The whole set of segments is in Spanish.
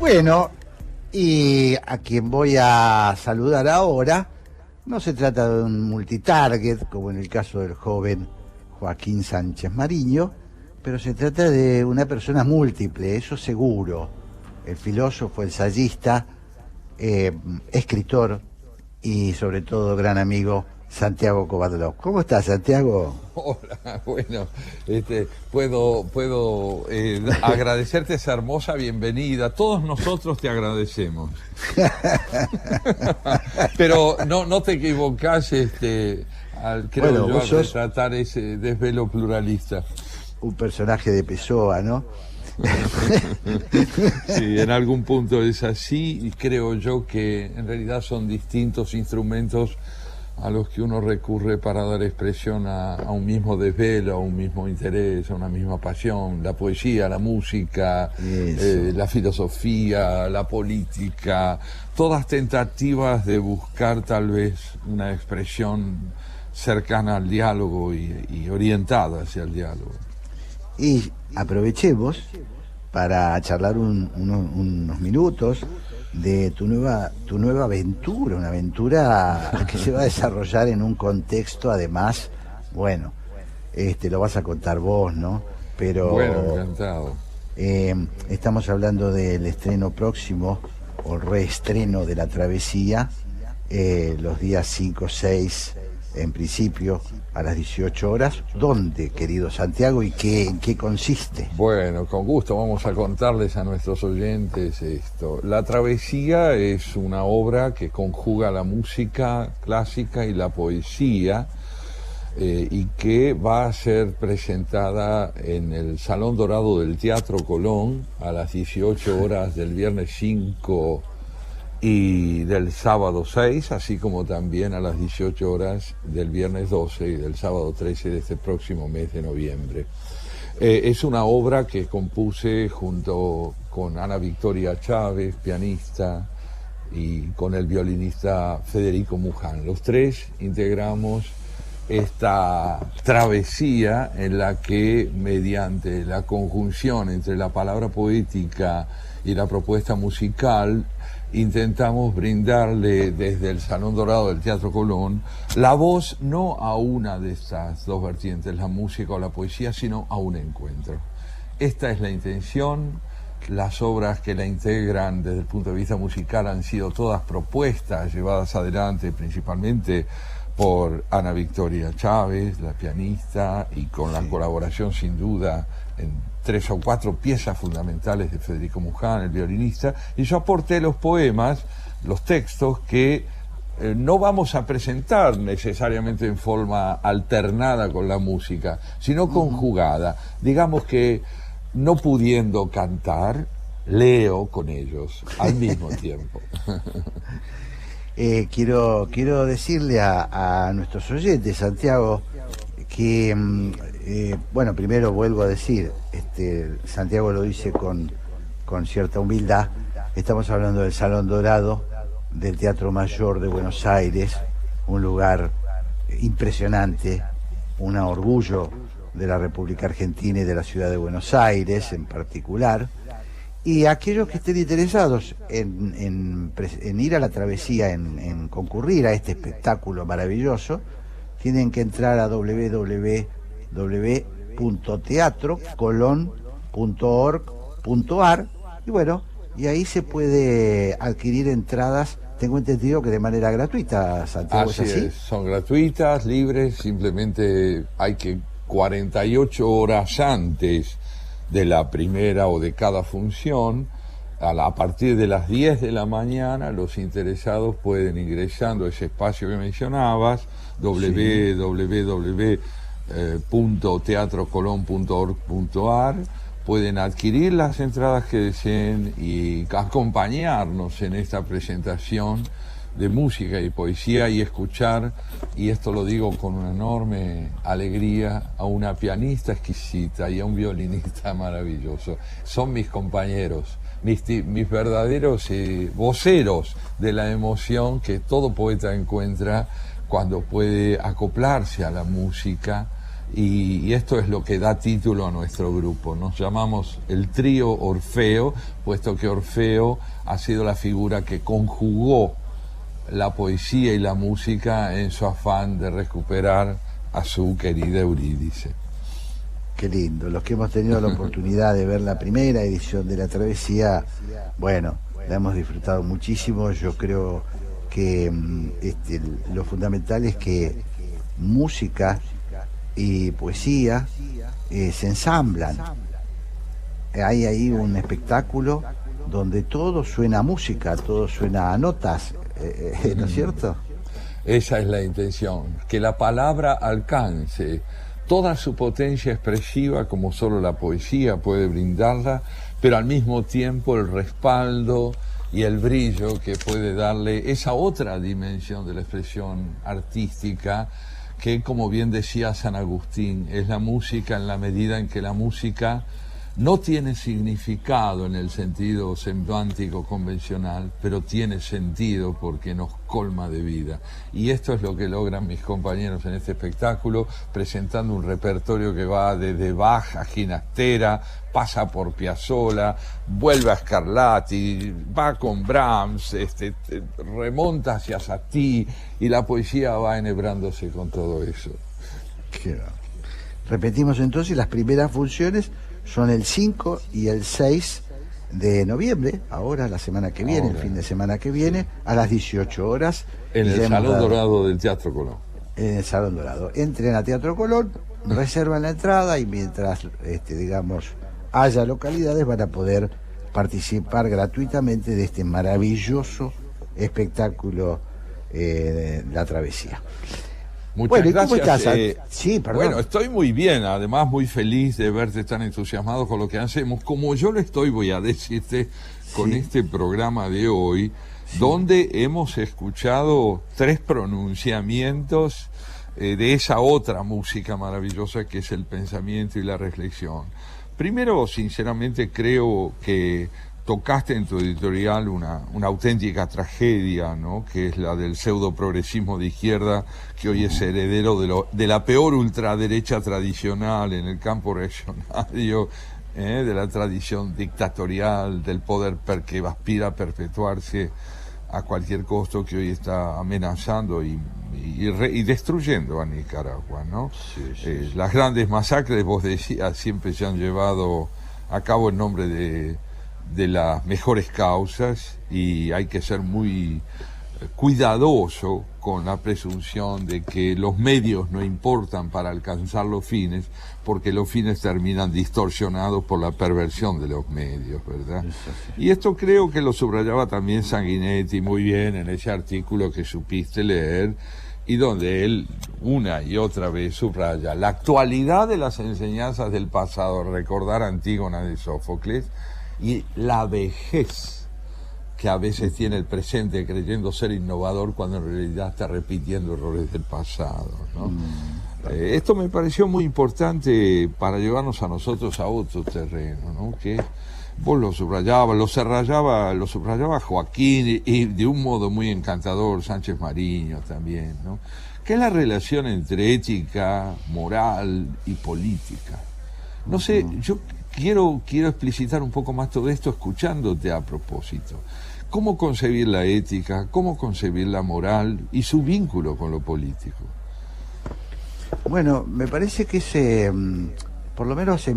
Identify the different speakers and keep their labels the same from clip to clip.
Speaker 1: Bueno, y a quien voy a saludar ahora, no se trata de un multitarget, como en el caso del joven Joaquín Sánchez Mariño, pero se trata de una persona múltiple, eso seguro. El filósofo, ensayista, escritor y sobre todo gran amigo Santiago Kovadlov. ¿Cómo estás, Santiago?
Speaker 2: Hola, bueno, puedo agradecerte esa hermosa bienvenida. Todos nosotros te agradecemos. Pero no te equivocás, creo yo, al retratar ese desvelo pluralista.
Speaker 1: Un personaje de Pessoa, ¿no?
Speaker 2: Sí, en algún punto es así, y creo yo que en realidad son distintos instrumentos a los que uno recurre para dar expresión a un mismo desvelo, a un mismo interés, a una misma pasión: la poesía, la música, la filosofía, la política, todas tentativas de buscar tal vez una expresión cercana al diálogo y orientada hacia el diálogo.
Speaker 1: Y aprovechemos para charlar unos minutos de tu nueva aventura, una aventura que se va a desarrollar en un contexto, además, bueno, lo vas a contar vos, ¿no? Pero
Speaker 2: bueno, encantado.
Speaker 1: Estamos hablando del estreno próximo, o reestreno de La Travesía, los días 5, 6, en principio, a las 18 horas. ¿Dónde, querido Santiago, y en qué consiste?
Speaker 2: Bueno, con gusto vamos a contarles a nuestros oyentes esto. La Travesía es una obra que conjuga la música clásica y la poesía, y que va a ser presentada en el Salón Dorado del Teatro Colón a las 18 horas del viernes 5 y del sábado 6, así como también a las 18 horas del viernes 12 y del sábado 13 de este próximo mes de noviembre. Es una obra que compuse junto con Ana Victoria Chávez, pianista, y con el violinista Federico Muján. Los tres integramos esta travesía en la que, mediante la conjunción entre la palabra poética y la propuesta musical, intentamos brindarle desde el Salón Dorado del Teatro Colón la voz no a una de estas dos vertientes, la música o la poesía, sino a un encuentro. Esta es la intención. Las obras que la integran desde el punto de vista musical han sido todas propuestas, llevadas adelante principalmente por Ana Victoria Chávez, la pianista, y con la colaboración sin duda en 3 o 4 piezas fundamentales de Federico Muján, el violinista, y yo aporté los poemas, los textos que no vamos a presentar necesariamente en forma alternada con la música, sino conjugada. Digamos que, no pudiendo cantar, leo con ellos al mismo tiempo.
Speaker 1: Quiero decirle a nuestros oyentes, Santiago, que bueno, primero vuelvo a decir, Santiago lo dice con cierta humildad. Estamos hablando del Salón Dorado del Teatro Mayor de Buenos Aires, un lugar impresionante, un orgullo de la República Argentina y de la ciudad de Buenos Aires en particular. Y aquellos que estén interesados en ir a La Travesía, en concurrir a este espectáculo maravilloso, tienen que entrar a www.teatrocolon.org.ar, y bueno, y ahí se puede adquirir entradas, tengo entendido que de manera gratuita, Santiago.
Speaker 2: Así es, son gratuitas, libres, simplemente hay que 48 horas antes de la primera o de cada función, a partir de las 10 de la mañana, los interesados pueden, ingresando a ese espacio que mencionabas, www.teatrocolon.org.ar, pueden adquirir las entradas que deseen y acompañarnos en esta presentación de música y poesía, y escuchar, y esto lo digo con una enorme alegría, a una pianista exquisita y a un violinista maravilloso. Son mis compañeros, mis verdaderos voceros de la emoción que todo poeta encuentra cuando puede acoplarse a la música y esto es lo que da título a nuestro grupo. Nos llamamos el trío Orfeo, puesto que Orfeo ha sido la figura que conjugó la poesía y la música en su afán de recuperar a su querida Eurídice.
Speaker 1: Qué lindo. Los que hemos tenido la oportunidad de ver la primera edición de La Travesía, bueno, la hemos disfrutado muchísimo. Yo creo que lo fundamental es que música y poesía se ensamblan. Hay ahí un espectáculo donde todo suena a música, todo suena a notas, ¿no es cierto?
Speaker 2: Esa es la intención, que la palabra alcance toda su potencia expresiva como solo la poesía puede brindarla, pero al mismo tiempo el respaldo y el brillo que puede darle esa otra dimensión de la expresión artística, que, como bien decía San Agustín, es la música en la medida en que la música no tiene significado en el sentido semántico convencional, pero tiene sentido porque nos colma de vida. Y esto es lo que logran mis compañeros en este espectáculo, presentando un repertorio que va desde Bach a Ginastera, pasa por Piazzolla, vuelve a Scarlatti, va con Brahms, remonta hacia Satie, y la poesía va enhebrándose con todo eso.
Speaker 1: Repetimos entonces, las primeras funciones son el 5 y el 6 de noviembre, ahora, la semana que viene, el fin de semana que viene, a las 18 horas.
Speaker 2: En el Salón Dorado del Teatro Colón.
Speaker 1: En el Salón Dorado. Entren a Teatro Colón, reservan la entrada y mientras, haya localidades van a poder participar gratuitamente de este maravilloso espectáculo, La Travesía.
Speaker 2: Muchas gracias.
Speaker 1: ¿Cómo estás? Sí, perdón.
Speaker 2: Bueno, estoy muy bien, además muy feliz de verte tan entusiasmado con lo que hacemos, como yo lo estoy, voy a decirte, con este programa de hoy, donde hemos escuchado 3 pronunciamientos de esa otra música maravillosa que es el pensamiento y la reflexión. Primero, sinceramente, creo que tocaste en tu editorial una auténtica tragedia, ¿no?, que es la del pseudo-progresismo de izquierda, que hoy es heredero de la peor ultraderecha tradicional en el campo reaccionario, de la tradición dictatorial, del poder que aspira a perpetuarse a cualquier costo, que hoy está amenazando y destruyendo a Nicaragua, ¿no? Sí. Las grandes masacres, vos decías, siempre se han llevado a cabo en nombre de las mejores causas, y hay que ser muy cuidadoso con la presunción de que los medios no importan para alcanzar los fines, porque los fines terminan distorsionados por la perversión de los medios, ¿verdad? Y esto creo que lo subrayaba también Sanguinetti muy bien en ese artículo que supiste leer, y donde él una y otra vez subraya la actualidad de las enseñanzas del pasado, recordar Antígona de Sófocles, y la vejez que a veces tiene el presente creyendo ser innovador cuando en realidad está repitiendo errores del pasado, ¿no? Esto me pareció muy importante para llevarnos a nosotros a otro terreno, ¿no? Que vos lo subrayaba Joaquín, y de un modo muy encantador Sánchez Mariño también, ¿no? Que es la relación entre ética, moral y política. No sé, yo quiero explicitar un poco más todo esto escuchándote a propósito. ¿Cómo concebir la ética, cómo concebir la moral y su vínculo con lo político?
Speaker 1: Bueno, me parece que por lo menos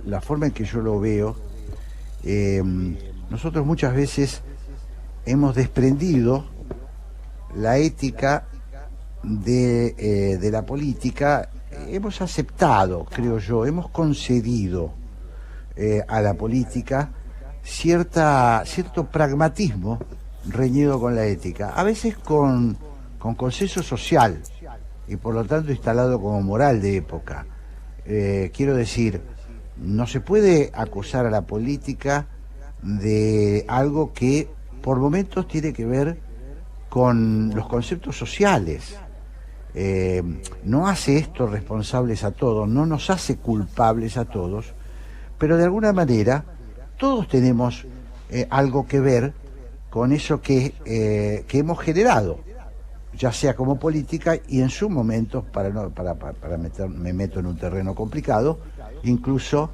Speaker 1: la forma en que yo lo veo, nosotros muchas veces hemos desprendido la ética de la política. Hemos aceptado, creo yo, hemos concedido a la política cierto pragmatismo reñido con la ética, a veces con consenso social y por lo tanto instalado como moral de época. Quiero decir, no se puede acusar a la política de algo que por momentos tiene que ver con los conceptos sociales. No hace esto responsables a todos, no nos hace culpables a todos, pero de alguna manera todos tenemos algo que ver con eso que hemos generado. ya sea como política y en su momento, me meto en un terreno complicado, incluso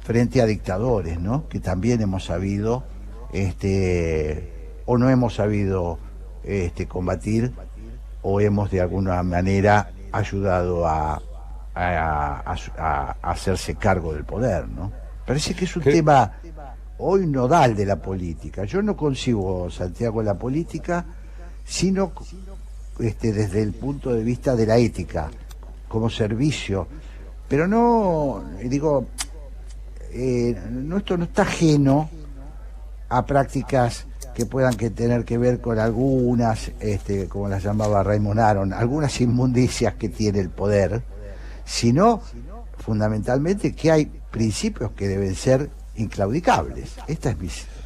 Speaker 1: frente a dictadores, ¿no? Que también hemos sabido, o no hemos sabido combatir, o hemos de alguna manera ayudado a hacerse cargo del poder, ¿no? Parece que es un tema hoy nodal de la política. Yo no concibo, Santiago, la política, sino desde el punto de vista de la ética, como servicio. Pero no, digo, esto no está ajeno a prácticas que puedan tener que ver con algunas, como las llamaba Raymond Aron, algunas inmundicias que tiene el poder, sino fundamentalmente que hay principios que deben ser inclaudicables. Esta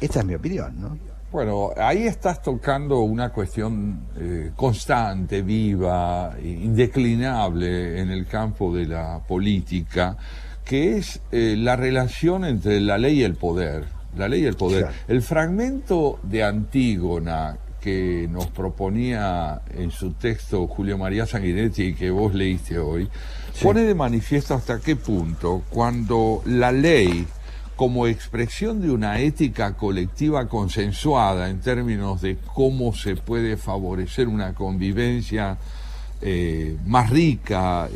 Speaker 1: es mi opinión, ¿no?
Speaker 2: Bueno, ahí estás tocando una cuestión constante, viva, indeclinable en el campo de la política, que es la relación entre la ley y el poder. La ley y el poder. Claro. El fragmento de Antígona que nos proponía en su texto Julio María Sanguinetti y que vos leíste hoy, sí, pone de manifiesto hasta qué punto cuando la ley, como expresión de una ética colectiva consensuada en términos de cómo se puede favorecer una convivencia más rica,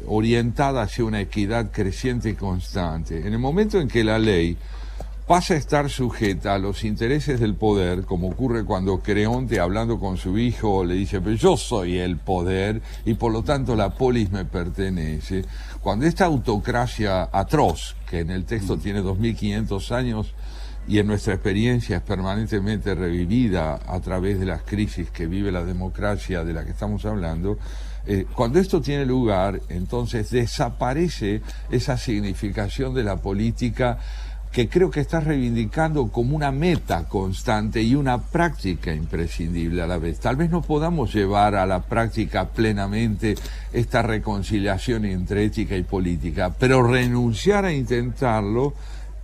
Speaker 2: orientada hacia una equidad creciente y constante. En el momento en que la ley pasa a estar sujeta a los intereses del poder, como ocurre cuando Creonte, hablando con su hijo, le dice, pero yo soy el poder y por lo tanto la polis me pertenece. Cuando esta autocracia atroz, que en el texto tiene 2500 años y en nuestra experiencia es permanentemente revivida a través de las crisis que vive la democracia de la que estamos hablando, cuando esto tiene lugar, entonces desaparece esa significación de la política que creo que está reivindicando como una meta constante y una práctica imprescindible a la vez. Tal vez no podamos llevar a la práctica plenamente esta reconciliación entre ética y política, pero renunciar a intentarlo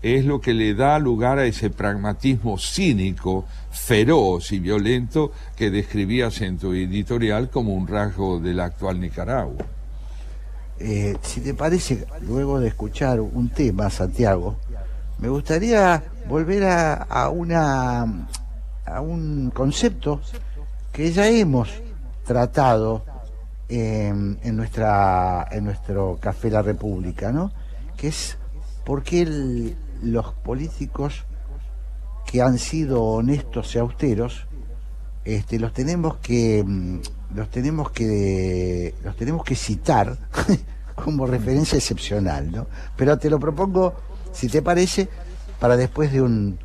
Speaker 2: es lo que le da lugar a ese pragmatismo cínico, feroz y violento que describías en tu editorial como un rasgo de la actual Nicaragua.
Speaker 1: Si te parece, luego de escuchar un tema, Santiago, me gustaría volver a un concepto que ya hemos tratado en nuestro Café La República, ¿no? Que es por qué los políticos que han sido honestos y austeros, los tenemos que citar como referencia excepcional, ¿no? Pero te lo propongo, si te parece, para después de un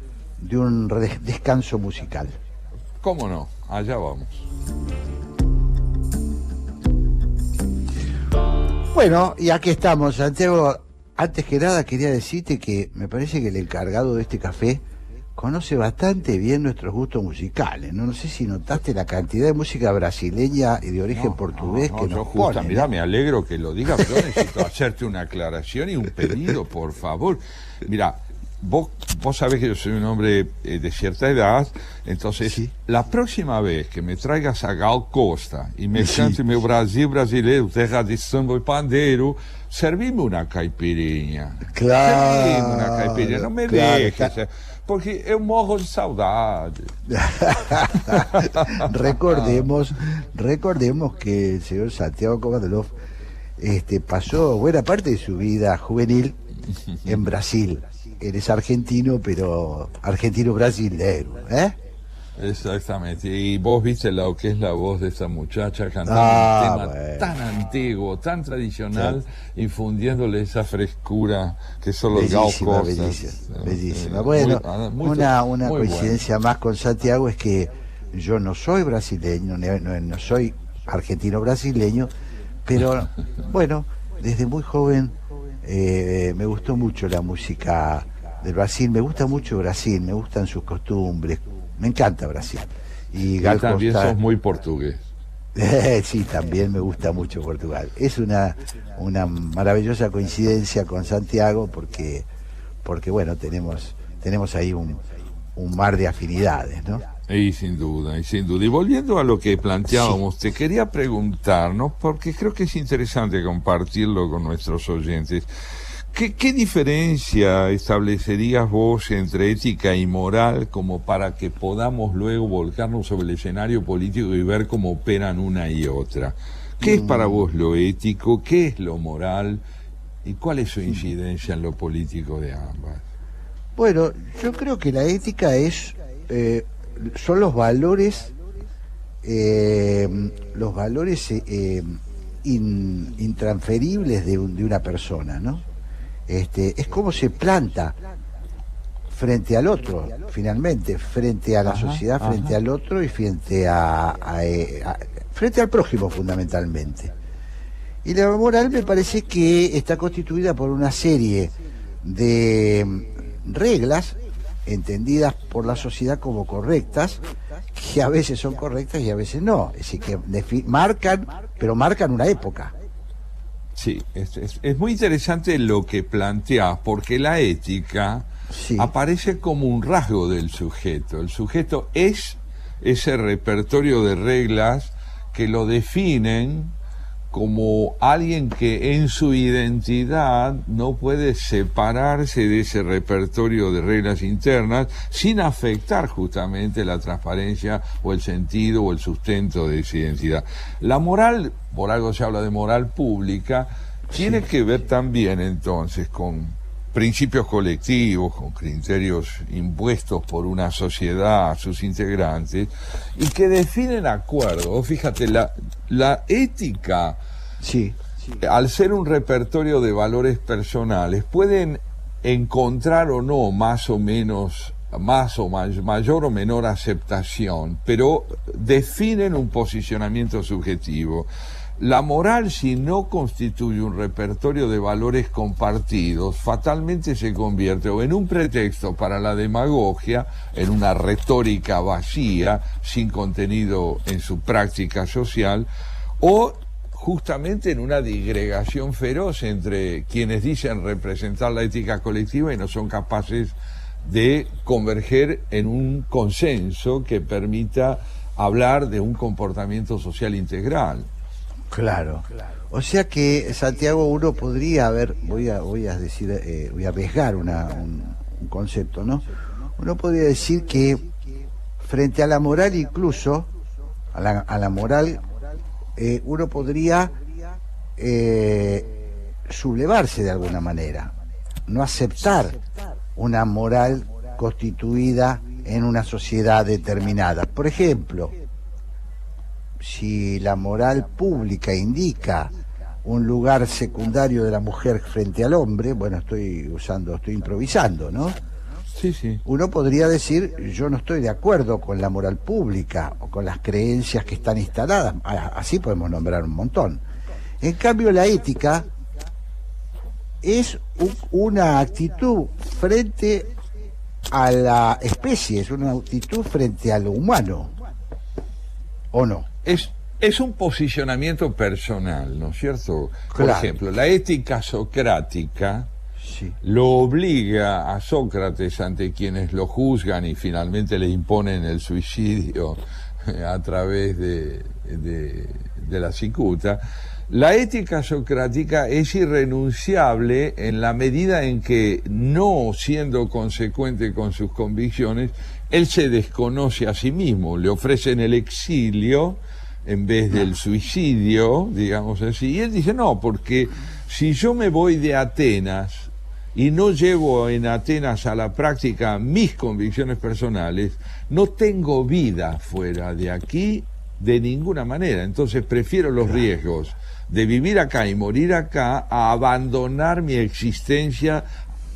Speaker 1: descanso musical.
Speaker 2: ¿Cómo no? Allá vamos.
Speaker 1: Bueno, y aquí estamos, Santiago. Antes que nada quería decirte que me parece que el encargado de este café conoce bastante bien nuestros gustos musicales, ¿no? No sé si notaste la cantidad de música brasileña y de origen portugués que nos pone.
Speaker 2: Mira, me alegro que lo digas, pero necesito hacerte una aclaración y un pedido, por favor. Mira, vos sabés que yo soy un hombre de cierta edad, entonces sí, la próxima vez que me traigas a Gal Costa y me cante meu Brasil brasileiro, terra de samba y pandeiro, servime una caipirinha.
Speaker 1: Claro.
Speaker 2: Servime una caipirinha, não me dejes, porque eu morro de saudade.
Speaker 1: recordemos que el señor Santiago Kovadelov pasó buena parte de su vida juvenil en Brasil. Eres argentino, pero argentino brasileiro, ¿eh?
Speaker 2: Exactamente, y vos viste lo que es la voz de esa muchacha cantando un tema tan antiguo, tan tradicional, sí, infundiéndole esa frescura que solo
Speaker 1: bellísima,
Speaker 2: el Gal Costa.
Speaker 1: Bellísima. Bueno, una coincidencia más con Santiago es que yo no soy brasileño, no soy argentino brasileño, pero bueno, desde muy joven me gustó mucho la música del Brasil, me gusta mucho Brasil, me gustan sus costumbres, me encanta Brasil. Y
Speaker 2: también sos muy portugués.
Speaker 1: Sí, también me gusta mucho Portugal. Es una maravillosa coincidencia con Santiago porque bueno, tenemos ahí un mar de afinidades, ¿no?
Speaker 2: Y sin duda, y sin duda. Y volviendo a lo que planteábamos, te quería preguntar, ¿no? Porque creo que es interesante compartirlo con nuestros oyentes. ¿Qué diferencia establecerías vos entre ética y moral como para que podamos luego volcarnos sobre el escenario político y ver cómo operan una y otra? ¿Qué es para vos lo ético? ¿Qué es lo moral? ¿Y cuál es su incidencia en lo político de ambas?
Speaker 1: Bueno, yo creo que la ética son los valores intransferibles de una persona, ¿no? Es como se planta frente al otro, finalmente, frente a la sociedad, frente al otro y frente al prójimo, fundamentalmente. Y la moral me parece que está constituida por una serie de reglas entendidas por la sociedad como correctas, que a veces son correctas y a veces no, es decir, que marcan una época.
Speaker 2: Sí, es muy interesante lo que planteás, porque la ética aparece como un rasgo del sujeto. El sujeto es ese repertorio de reglas que lo definen como alguien que en su identidad no puede separarse de ese repertorio de reglas internas sin afectar justamente la transparencia o el sentido o el sustento de esa identidad. La moral, por algo se habla de moral pública, tiene que ver también entonces con principios colectivos, con criterios impuestos por una sociedad a sus integrantes y que definen acuerdos. Fíjate, la ética, al ser un repertorio de valores personales, pueden encontrar o no más o menos, mayor o menor aceptación, pero definen un posicionamiento subjetivo. La moral, si no constituye un repertorio de valores compartidos, fatalmente se convierte o en un pretexto para la demagogia, en una retórica vacía, sin contenido en su práctica social, o justamente en una disgregación feroz entre quienes dicen representar la ética colectiva y no son capaces de converger en un consenso que permita hablar de un comportamiento social integral.
Speaker 1: Claro. O sea que, Santiago, uno podría voy a arriesgar un concepto, ¿no? Uno podría decir que frente a la moral, incluso a la moral, uno podría sublevarse de alguna manera, no aceptar una moral constituida en una sociedad determinada. Por ejemplo, si la moral pública indica un lugar secundario de la mujer frente al hombre, bueno, estoy improvisando, ¿no?
Speaker 2: Sí.
Speaker 1: Uno podría decir, yo no estoy de acuerdo con la moral pública o con las creencias que están instaladas, así podemos nombrar un montón. En cambio, la ética es una actitud frente a la especie, es una actitud frente a lo humano, ¿o no?
Speaker 2: Es un posicionamiento personal, ¿no es cierto? Por
Speaker 1: Claro.
Speaker 2: ejemplo, la ética socrática lo obliga a Sócrates, ante quienes lo juzgan y finalmente le imponen el suicidio a través de la cicuta. La ética socrática es irrenunciable en la medida en que, no siendo consecuente con sus convicciones, él se desconoce a sí mismo, le ofrecen el exilio en vez del suicidio, digamos así, y él dice, no, porque si yo me voy de Atenas y no llevo en Atenas a la práctica mis convicciones personales, no tengo vida fuera de aquí de ninguna manera, entonces prefiero los riesgos de vivir acá y morir acá a abandonar mi existencia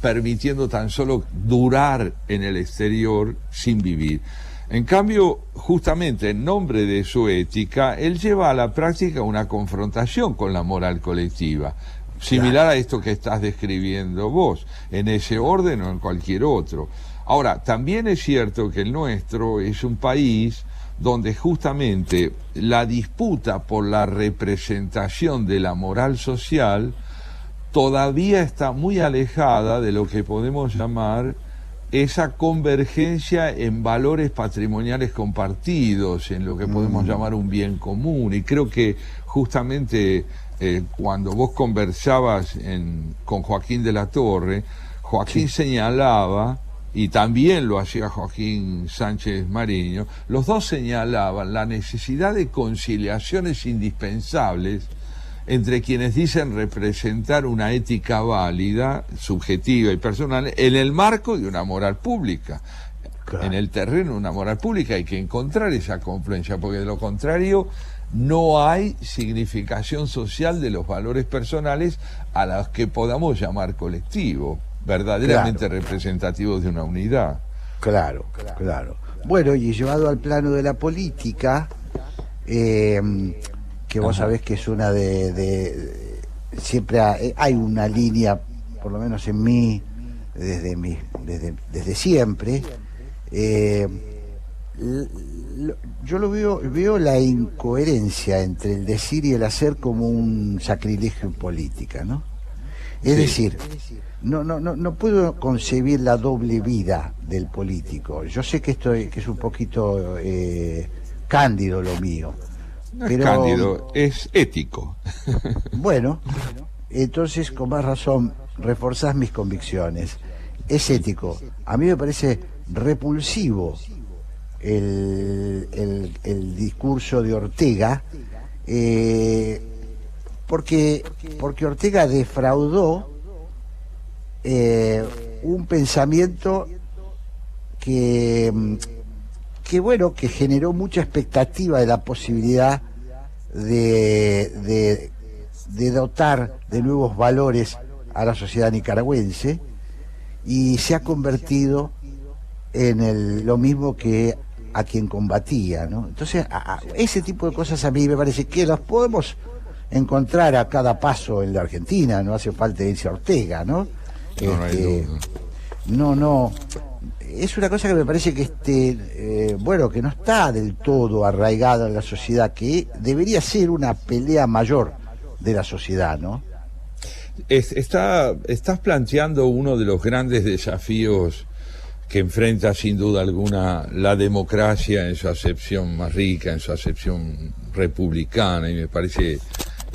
Speaker 2: permitiendo tan solo durar en el exterior sin vivir. En cambio, justamente en nombre de su ética, él lleva a la práctica una confrontación con la moral colectiva, similar a esto que estás describiendo vos, en ese orden o en cualquier otro. Ahora, también es cierto que el nuestro es un país donde justamente la disputa por la representación de la moral social todavía está muy alejada de lo que podemos llamar esa convergencia en valores patrimoniales compartidos, en lo que podemos llamar un bien común. Y creo que justamente cuando vos conversabas con Joaquín de la Torre, Joaquín señalaba, y también lo hacía Joaquín Sánchez Mariño, los dos señalaban la necesidad de conciliaciones indispensables entre quienes dicen representar una ética válida, subjetiva y personal, en el marco de una moral pública. Claro. En el terreno de una moral pública hay que encontrar esa confluencia, porque de lo contrario no hay significación social de los valores personales a los que podamos llamar colectivo, verdaderamente representativos de una unidad.
Speaker 1: Claro. Bueno, y llevado al plano de la política, que vos sabés que es una siempre hay una línea, por lo menos en mí, desde siempre, yo veo la incoherencia entre el decir y el hacer como un sacrilegio en política, ¿no? Es decir, no puedo concebir la doble vida del político. Yo sé que que es un poquito cándido lo mío.
Speaker 2: No es cándido, es ético.
Speaker 1: Bueno, entonces con más razón reforzás mis convicciones. Es ético. A mí me parece repulsivo el discurso de Ortega, porque Ortega defraudó un pensamiento que generó mucha expectativa de la posibilidad de dotar de nuevos valores a la sociedad nicaragüense, y se ha convertido en lo mismo que a quien combatía, ¿no? Entonces, ese tipo de cosas a mí me parece que las podemos encontrar a cada paso en la Argentina, no hace falta irse a Ortega, ¿no? No, es una cosa que me parece que que no está del todo arraigada en la sociedad, que debería ser una pelea mayor de la sociedad, ¿no?
Speaker 2: Estás planteando uno de los grandes desafíos que enfrenta sin duda alguna la democracia en su acepción más rica, en su acepción republicana, y me parece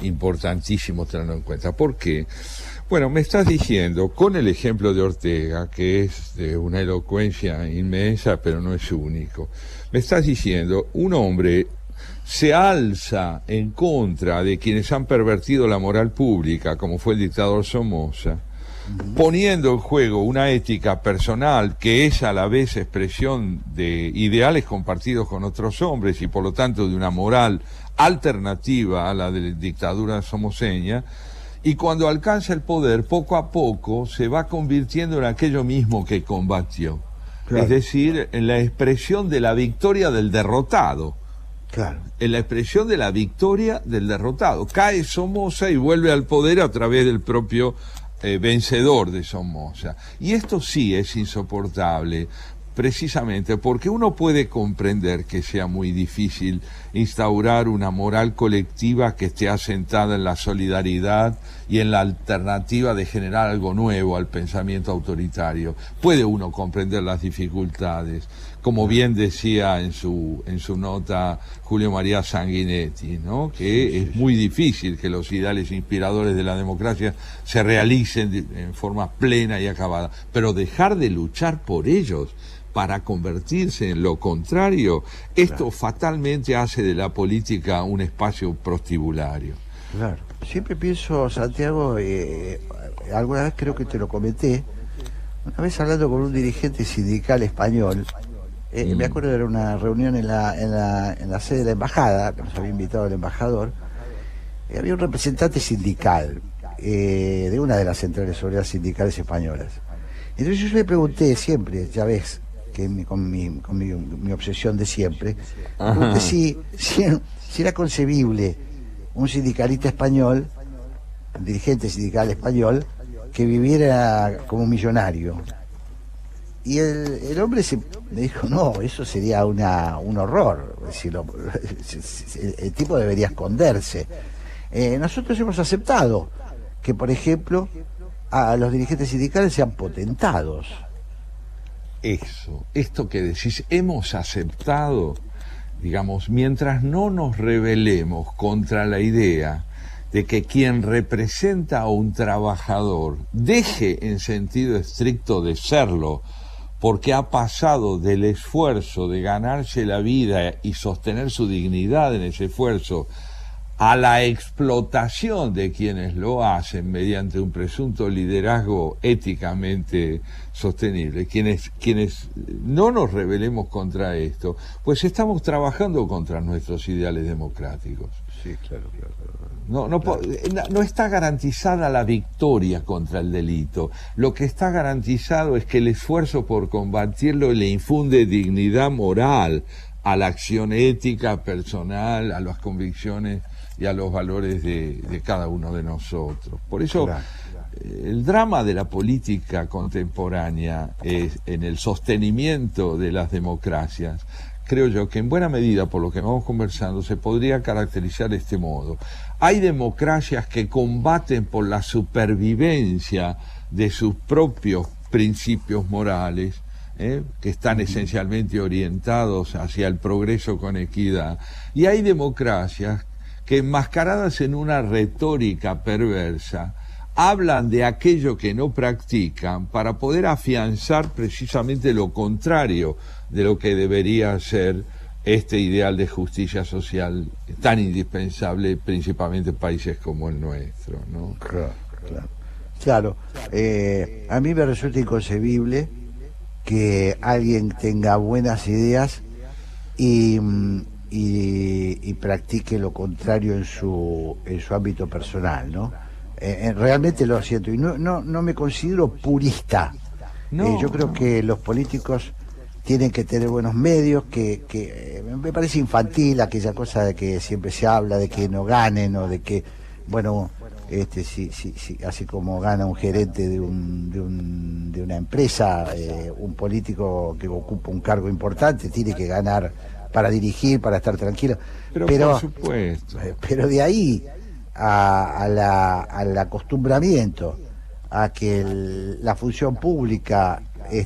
Speaker 2: importantísimo tenerlo en cuenta. ¿Por qué? Bueno, me estás diciendo, con el ejemplo de Ortega, que es de una elocuencia inmensa, pero no es único, me estás diciendo, un hombre se alza en contra de quienes han pervertido la moral pública, como fue el dictador Somoza, poniendo en juego una ética personal que es a la vez expresión de ideales compartidos con otros hombres y por lo tanto de una moral alternativa a la de la dictadura somozeña, y cuando alcanza el poder, poco a poco se va convirtiendo en aquello mismo que combatió. Claro. Es decir, en la expresión de la victoria del derrotado.
Speaker 1: Claro.
Speaker 2: En la expresión de la victoria del derrotado. Cae Somoza y vuelve al poder a través del propio vencedor de Somoza. Y esto sí es insoportable, precisamente porque uno puede comprender que sea muy difícil instaurar una moral colectiva que esté asentada en la solidaridad y en la alternativa de generar algo nuevo al pensamiento autoritario. Puede uno comprender las dificultades, como bien decía en su nota Julio María Sanguinetti, ¿no? Que es muy difícil que los ideales inspiradores de la democracia se realicen en forma plena y acabada, pero dejar de luchar por ellos para convertirse en lo contrario, esto fatalmente hace de la política un espacio prostibulario.
Speaker 1: Claro. Siempre pienso, Santiago, alguna vez creo que te lo comenté, una vez hablando con un dirigente sindical español, me acuerdo de una reunión en la sede de la embajada, que nos había invitado el embajador, había un representante sindical de una de las centrales obreras sindicales españolas. Entonces yo le pregunté siempre, ya ves, que con mi obsesión de siempre, pregunté si era concebible un sindicalista español, un dirigente sindical español, que viviera como millonario. Y el hombre me dijo, no, eso sería un horror, es decir, el tipo debería esconderse. Nosotros hemos aceptado que, por ejemplo, a los dirigentes sindicales sean potentados.
Speaker 2: esto que decís, hemos aceptado, digamos, mientras no nos rebelemos contra la idea de que quien representa a un trabajador deje en sentido estricto de serlo, porque ha pasado del esfuerzo de ganarse la vida y sostener su dignidad en ese esfuerzo a la explotación de quienes lo hacen mediante un presunto liderazgo éticamente sostenible, quienes no nos rebelemos contra esto, pues estamos trabajando contra nuestros ideales democráticos.
Speaker 1: Sí, claro.
Speaker 2: No está garantizada la victoria contra el delito. Lo que está garantizado es que el esfuerzo por combatirlo le infunde dignidad moral a la acción ética, personal, a las convicciones y a los valores de cada uno de nosotros. Por eso, el drama de la política contemporánea es en el sostenimiento de las democracias. Creo yo que en buena medida, por lo que vamos conversando, se podría caracterizar de este modo. Hay democracias que combaten por la supervivencia de sus propios principios morales, que están esencialmente orientados hacia el progreso con equidad. Y hay democracias que, enmascaradas en una retórica perversa, hablan de aquello que no practican para poder afianzar precisamente lo contrario de lo que debería ser este ideal de justicia social tan indispensable, principalmente en países como el nuestro, ¿no?
Speaker 1: Claro. A mí me resulta inconcebible que alguien tenga buenas ideas y practique lo contrario en su ámbito personal, ¿no? Realmente lo siento, y no me considero purista. Yo creo que los políticos tienen que tener buenos medios, que me parece infantil aquella cosa de que siempre se habla de que no ganen, o de que, bueno, sí, así como gana un gerente de una empresa, un político que ocupa un cargo importante tiene que ganar para dirigir, para estar tranquilo.
Speaker 2: Pero por supuesto.
Speaker 1: Pero de ahí al acostumbramiento a que la función pública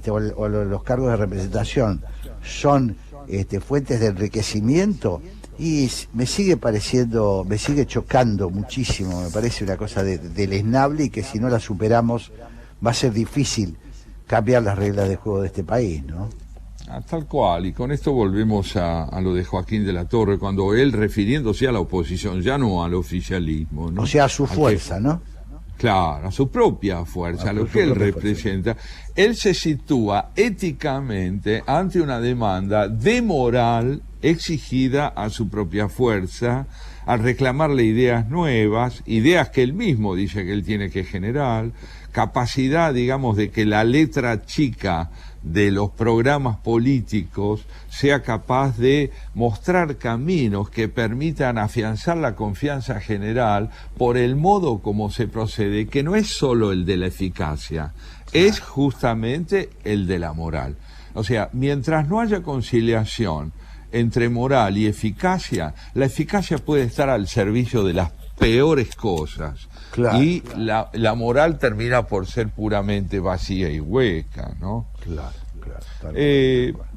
Speaker 1: o los cargos de representación son fuentes de enriquecimiento, y me sigue chocando muchísimo. Me parece una cosa deleznable, y que si no la superamos va a ser difícil cambiar las reglas de juego de este país, ¿no?
Speaker 2: Tal cual, y con esto volvemos a lo de Joaquín de la Torre, cuando él, refiriéndose a la oposición, ya no al oficialismo, ¿no?
Speaker 1: O sea, a su fuerza, ¿no?
Speaker 2: Claro, a su propia fuerza, a lo que él representa. Él se sitúa éticamente ante una demanda de moral exigida a su propia fuerza, al reclamarle ideas nuevas, ideas que él mismo dice que él tiene que generar, capacidad, digamos, de que la letra chica de los programas políticos sea capaz de mostrar caminos que permitan afianzar la confianza general por el modo como se procede, que no es solo el de la eficacia, es justamente el de la moral. O sea, mientras no haya conciliación entre moral y eficacia, la eficacia puede estar al servicio de las peores cosas. Claro, y la moral termina por ser puramente vacía y hueca, ¿no?
Speaker 1: Claro.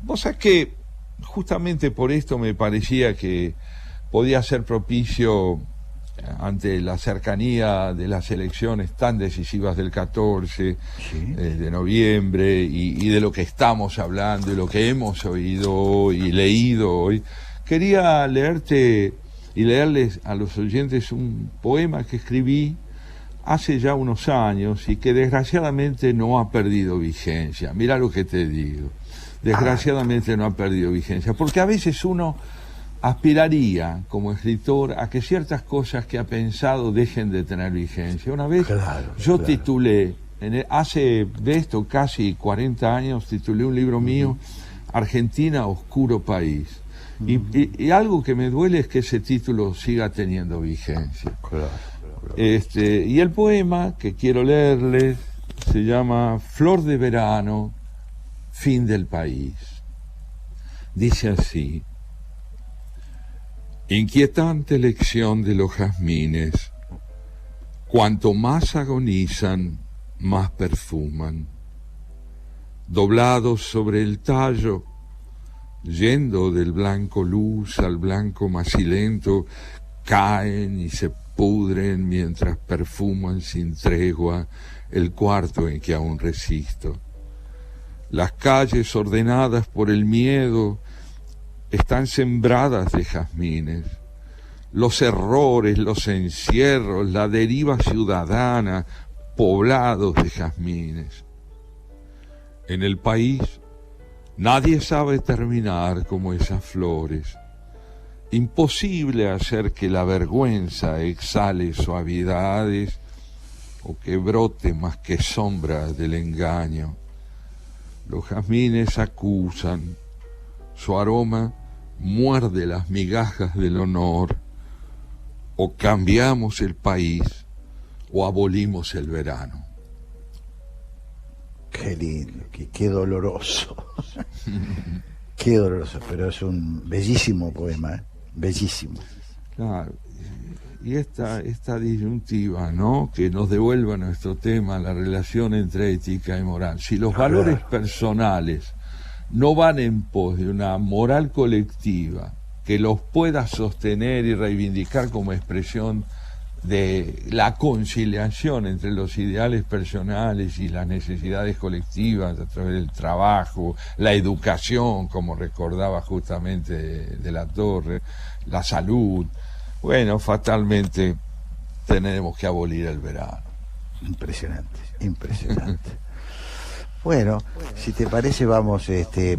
Speaker 2: Vos sabés que justamente por esto me parecía que podía ser propicio, ante la cercanía de las elecciones tan decisivas del 14 de noviembre, y de lo que estamos hablando y lo que hemos oído y leído hoy, quería leerte y leerles a los oyentes un poema que escribí hace ya unos años y que desgraciadamente no ha perdido vigencia. Mira lo que te digo. Desgraciadamente no ha perdido vigencia, porque a veces uno aspiraría como escritor a que ciertas cosas que ha pensado dejen de tener vigencia. Una vez yo titulé, hace de esto casi 40 años, titulé un libro mío, Argentina, oscuro país. Y algo que me duele es que ese título siga teniendo vigencia. Y el poema que quiero leerles se llama Flor de verano, fin del país. Dice así: inquietante lección de los jazmines, cuanto más agonizan, más perfuman. doblados sobre el tallo, yendo del blanco luz al blanco macilento, caen y se pudren mientras perfuman sin tregua el cuarto en que aún resisto. Las calles ordenadas por el miedo están sembradas de jazmines. Los errores, los encierros, la deriva ciudadana, poblados de jazmines. En el país nadie sabe terminar como esas flores. Imposible hacer que la vergüenza exhale suavidades o que brote más que sombra del engaño. Los jazmines acusan, su aroma muerde las migajas del honor. O cambiamos el país o abolimos el verano.
Speaker 1: Qué lindo, qué doloroso. Qué doloroso, pero es un bellísimo poema, ¿eh? Bellísimo.
Speaker 2: Claro, y esta disyuntiva, ¿no?, que nos devuelva a nuestro tema, la relación entre ética y moral. Si los valores personales no van en pos de una moral colectiva que los pueda sostener y reivindicar como expresión de la conciliación entre los ideales personales y las necesidades colectivas a través del trabajo, la educación, como recordaba justamente de la Torre, la salud, bueno, fatalmente tenemos que abolir el verano.
Speaker 1: Impresionante, impresionante. Bueno, si te parece vamos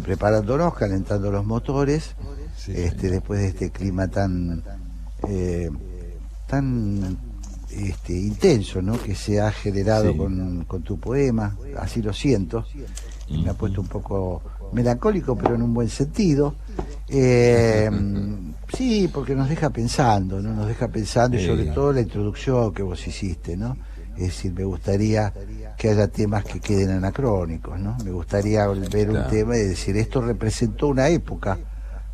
Speaker 1: preparándonos, calentando los motores, sí, después de este clima tan intenso, ¿no?, que se ha generado, sí, con tu poema, así lo siento. Me ha puesto un poco melancólico, pero en un buen sentido. Sí, porque nos deja pensando, ¿no? Nos deja pensando, y sobre todo la introducción que vos hiciste, ¿no? Es decir, me gustaría que haya temas que queden anacrónicos, ¿no? Me gustaría ver un tema y decir, esto representó una época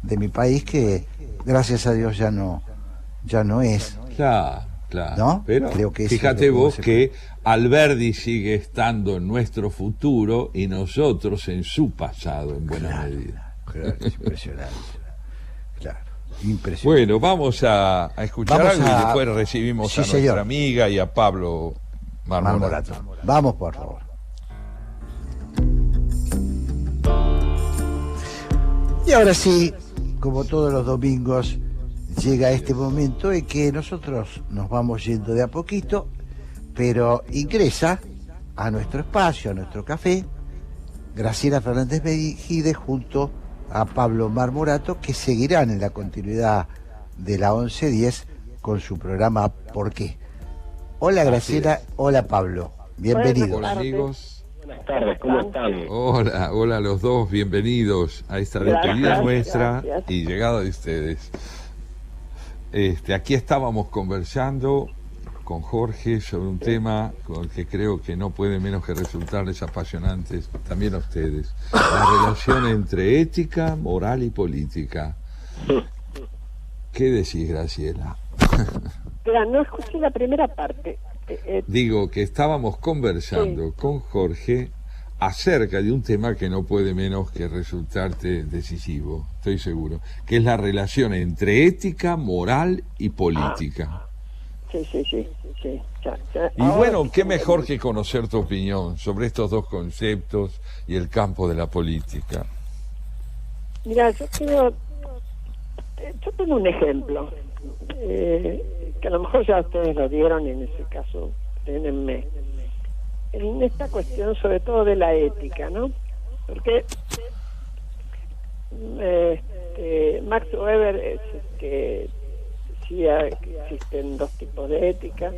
Speaker 1: de mi país que, gracias a Dios, ya no es.
Speaker 2: Claro,
Speaker 1: ¿no?
Speaker 2: Pero
Speaker 1: creo que
Speaker 2: fíjate vos que Alberdi sigue estando en nuestro futuro y nosotros en su pasado, en buena medida.
Speaker 1: Claro, es impresionante. Claro, impresionante.
Speaker 2: Bueno, vamos a escuchar algo y después recibimos a nuestra amiga y a Pablo Marmorato.
Speaker 1: Vamos, por favor. Y ahora sí, como todos los domingos, llega este momento en que nosotros nos vamos yendo de a poquito, pero ingresa a nuestro espacio, a nuestro café, Graciela Fernández Mejide junto a Pablo Marmorato, que seguirán en la continuidad de la 1110 con su programa ¿Por qué? Hola Graciela, hola Pablo, bienvenidos.
Speaker 2: Hola amigos.
Speaker 3: Buenas tardes, ¿cómo están?
Speaker 2: Hola a los dos, bienvenidos a esta despedida nuestra y llegada de ustedes. Aquí estábamos conversando con Jorge sobre un tema con el que creo que no puede menos que resultarles apasionantes también a ustedes. La relación entre ética, moral y política. ¿Qué decís, Graciela?
Speaker 3: Mira, no escuché la primera parte.
Speaker 2: Digo que estábamos conversando con Jorge acerca de un tema que no puede menos que resultarte decisivo, estoy seguro, que es la relación entre ética, moral y política.
Speaker 3: Sí.
Speaker 2: Y bueno, qué mejor que conocer tu opinión sobre estos dos conceptos y el campo de la política.
Speaker 3: Mira, yo tengo un ejemplo, que a lo mejor ya ustedes lo dieron y en ese caso, frénenme. En esta cuestión sobre todo de la ética, ¿no? Porque Max Weber decía que existen dos tipos de ética,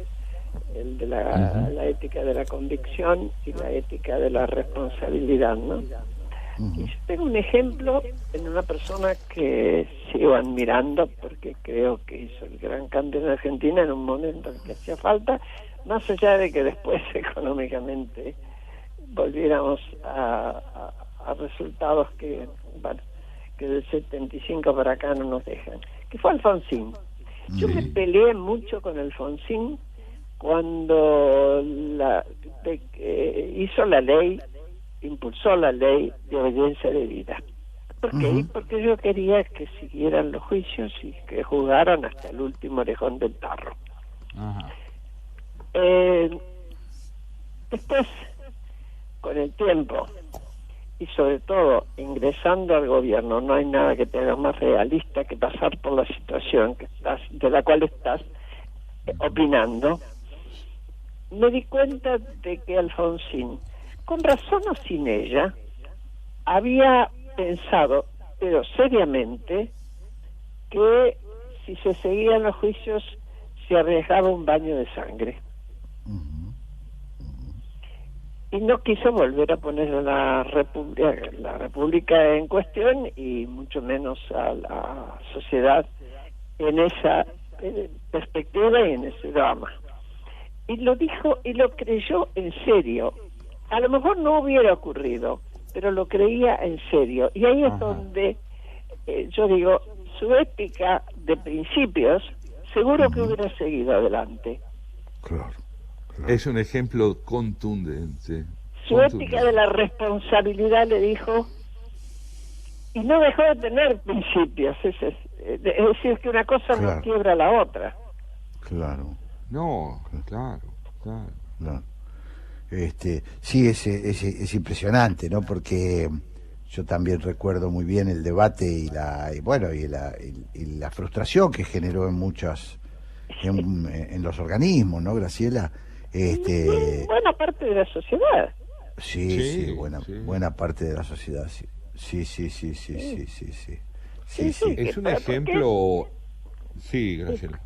Speaker 3: el de la ética de la convicción y la ética de la responsabilidad, ¿no? Y yo tengo un ejemplo en una persona que sigo admirando porque creo que hizo el gran cambio en Argentina en un momento en que hacía falta, más allá de que después económicamente volviéramos a resultados que del 75 para acá no nos dejan, que fue Alfonsín. Yo me peleé mucho con Alfonsín cuando hizo la ley impulsó la ley de obediencia debida. ¿Por qué? Porque yo quería que siguieran los juicios y que juzgaran hasta el último orejón del tarro.
Speaker 2: Ajá.
Speaker 3: Después, con el tiempo, y sobre todo ingresando al gobierno, no hay nada que te haga más realista que pasar por la situación de la cual estás opinando. Me di cuenta de que Alfonsín, con razón o sin ella, había pensado, pero seriamente, que si se seguían los juicios se arriesgaba un baño de sangre. Y no quiso volver a poner a la República en cuestión, y mucho menos a la sociedad en esa perspectiva y en ese drama. Y lo dijo y lo creyó en serio. A lo mejor no hubiera ocurrido, pero lo creía en serio. Y ahí es donde yo digo, su ética de principios seguro que hubiera seguido adelante.
Speaker 1: Claro.
Speaker 2: Es un ejemplo contundente.
Speaker 3: Su ética de la responsabilidad, le dijo, y no dejó de tener principios. Es decir, que una cosa no quiebra la otra.
Speaker 1: Claro.
Speaker 2: No, claro.
Speaker 1: No. Sí, es impresionante, ¿no? Porque yo también recuerdo muy bien el debate y la frustración que generó en muchas en los organismos, ¿no, Graciela?
Speaker 3: Buena parte de la sociedad.
Speaker 1: Sí, buena parte de la sociedad, sí. Sí.
Speaker 2: Es un ejemplo. Sí, Graciela.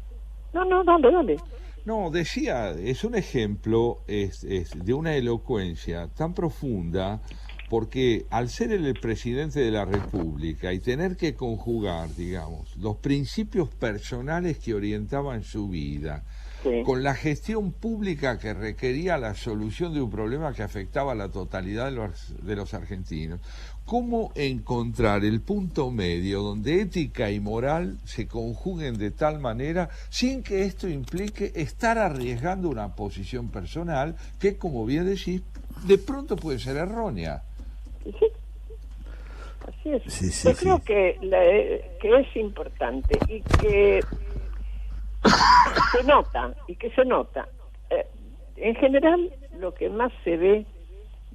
Speaker 3: No, dale.
Speaker 2: No, decía, es un ejemplo de una elocuencia tan profunda, porque al ser el presidente de la República y tener que conjugar, digamos, los principios personales que orientaban su vida, con la gestión pública que requería la solución de un problema que afectaba a la totalidad de los argentinos, ¿cómo encontrar el punto medio donde ética y moral se conjuguen de tal manera sin que esto implique estar arriesgando una posición personal que, como bien decís, de pronto puede ser errónea?
Speaker 3: Sí. Así es. Yo creo que es importante y que se nota. En general, lo que más se ve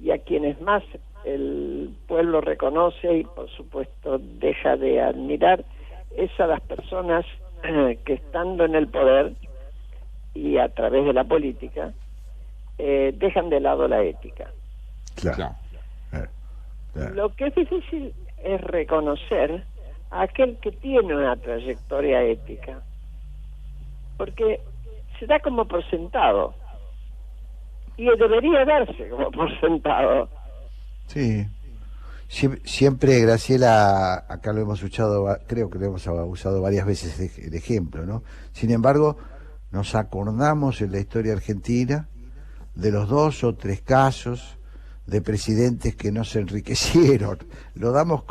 Speaker 3: y a quienes más el pueblo reconoce y por supuesto deja de admirar es a las personas que, estando en el poder y a través de la política, dejan de lado la ética.
Speaker 1: Claro.
Speaker 3: Lo que es difícil es reconocer a aquel que tiene una trayectoria ética, porque se da como por sentado y debería darse como por sentado.
Speaker 1: Sí. Siempre, Graciela, acá lo hemos escuchado, creo que lo hemos usado varias veces el ejemplo, ¿no? Sin embargo, nos acordamos en la historia argentina de los 2 o 3 casos de presidentes que no se enriquecieron. Lo damos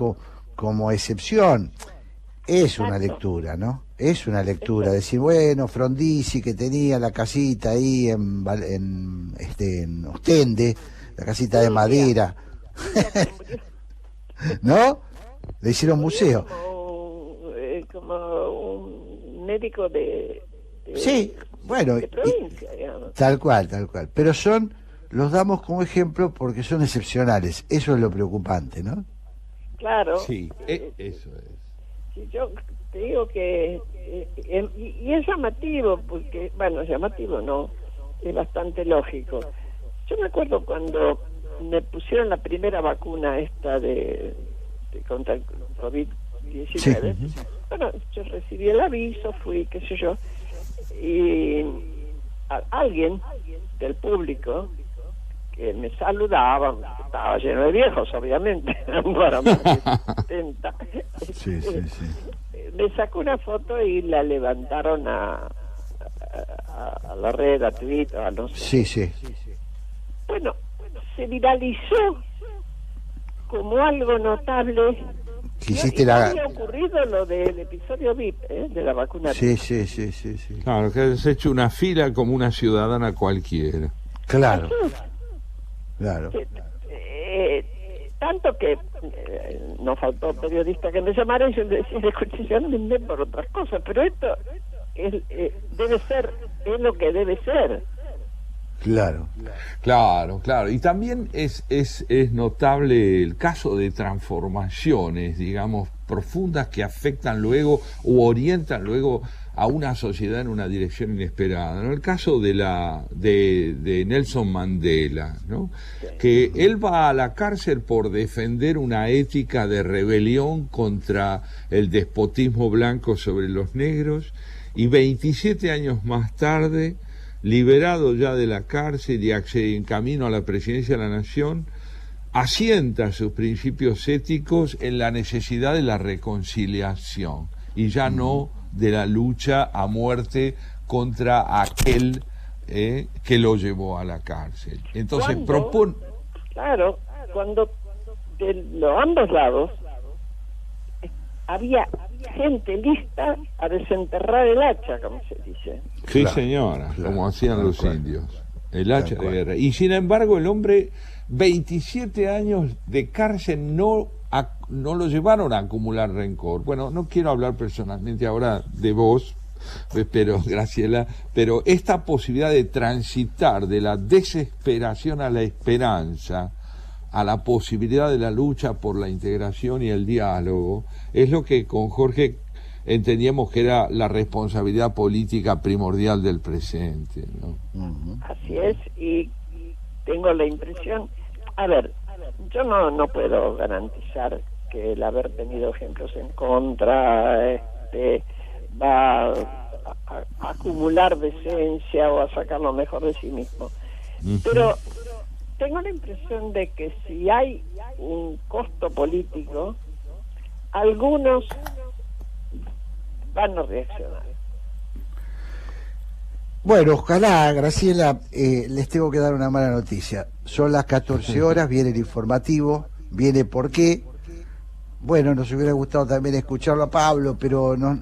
Speaker 1: como excepción. Es una lectura, ¿no? Es una lectura. Decir, bueno, Frondizi, que tenía la casita ahí en Ostende, la casita de madera, ¿no? Le hicieron museo.
Speaker 3: Como un médico de
Speaker 1: sí, bueno,
Speaker 3: de provincia, digamos.
Speaker 1: Tal cual. Pero los damos como ejemplo porque son excepcionales. Eso es lo preocupante, ¿no?
Speaker 3: Claro.
Speaker 2: Sí, eso es.
Speaker 3: Sí, yo te digo que y es llamativo, porque, bueno, llamativo no, es bastante lógico. Yo me acuerdo cuando me pusieron la primera vacuna esta de contra el COVID-19. Sí. Bueno, yo recibí el aviso, fui, qué sé yo, y alguien del público que me saludaba, estaba lleno de viejos, obviamente, para más de 70.
Speaker 1: Sí.
Speaker 3: Me sacó una foto y la levantaron a la red, a Twitter, a no sé.
Speaker 1: Sí.
Speaker 3: Bueno, se viralizó como algo notable. Había ocurrido lo del episodio VIP, de la vacuna.
Speaker 1: Sí.
Speaker 2: Claro, que has hecho una fila como una ciudadana cualquiera.
Speaker 1: Claro.
Speaker 3: Tanto que no faltó periodista que me llamara y yo le decía, escuche, yo no me invento por otras cosas, pero esto debe ser, es lo que debe ser.
Speaker 1: Claro.
Speaker 2: Claro, claro. Y también es notable el caso de transformaciones, digamos, profundas que afectan luego o orientan luego a una sociedad en una dirección inesperada, ¿no? El caso de Nelson Mandela, ¿no? Que él va a la cárcel por defender una ética de rebelión contra el despotismo blanco sobre los negros, y 27 años más tarde, liberado ya de la cárcel y en camino a la presidencia de la nación, asienta sus principios éticos en la necesidad de la reconciliación y ya no de la lucha a muerte contra aquel que lo llevó a la cárcel. Entonces propone...
Speaker 3: Claro, cuando de ambos lados había gente lista a desenterrar el hacha, como se dice.
Speaker 2: Sí,
Speaker 1: Claro,
Speaker 2: señora,
Speaker 1: claro,
Speaker 2: como hacían los
Speaker 1: cual.
Speaker 2: indios. El hacha
Speaker 1: Tal
Speaker 2: de
Speaker 1: cual.
Speaker 2: guerra. Y sin embargo, el hombre, 27 años de cárcel no lo llevaron a acumular rencor. Bueno, no quiero hablar personalmente ahora de vos, pero Graciela, pero esta posibilidad de transitar de la desesperación a la esperanza, a la posibilidad de la lucha por la integración y el diálogo, es lo que con Jorge entendíamos que era la responsabilidad política primordial del presente, ¿no?
Speaker 3: Así es, y tengo la impresión, a ver, yo no puedo garantizar que el haber tenido ejemplos en contra va a acumular decencia o a sacar lo mejor de sí mismo. Pero tengo la impresión de que si hay un costo político, algunos van a reaccionar.
Speaker 1: Bueno, ojalá, Graciela, les tengo que dar una mala noticia. Son las 14 horas, viene el informativo, viene por qué. Bueno, nos hubiera gustado también escucharlo a Pablo, pero no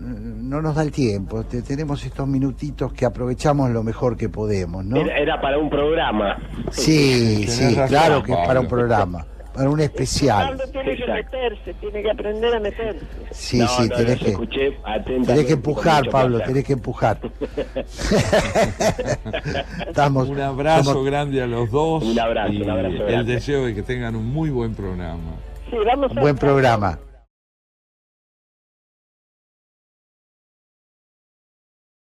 Speaker 1: nos da el tiempo. Tenemos estos minutitos que aprovechamos lo mejor que podemos, ¿no?
Speaker 4: Era para un programa.
Speaker 1: Sí,
Speaker 2: Tenés razón,
Speaker 1: claro que es para
Speaker 2: Pablo.
Speaker 1: un programa, para un especial.
Speaker 3: Pablo tiene que
Speaker 4: Exacto.
Speaker 3: meterse, tiene que aprender a meterse.
Speaker 1: Sí,
Speaker 4: No,
Speaker 1: sí,
Speaker 4: no,
Speaker 1: tenés
Speaker 4: los
Speaker 1: que...
Speaker 4: escuché atentamente,
Speaker 1: Tenés que
Speaker 4: con
Speaker 1: empujar,
Speaker 4: mucho
Speaker 1: Pablo,
Speaker 4: placer.
Speaker 1: tenés que empujar. Estamos,
Speaker 2: Un abrazo
Speaker 1: somos-
Speaker 2: grande a los dos.
Speaker 4: Un abrazo
Speaker 2: y
Speaker 4: grande.
Speaker 2: el deseo de que tengan un muy buen programa.
Speaker 3: Sí, vamos a
Speaker 1: buen programa.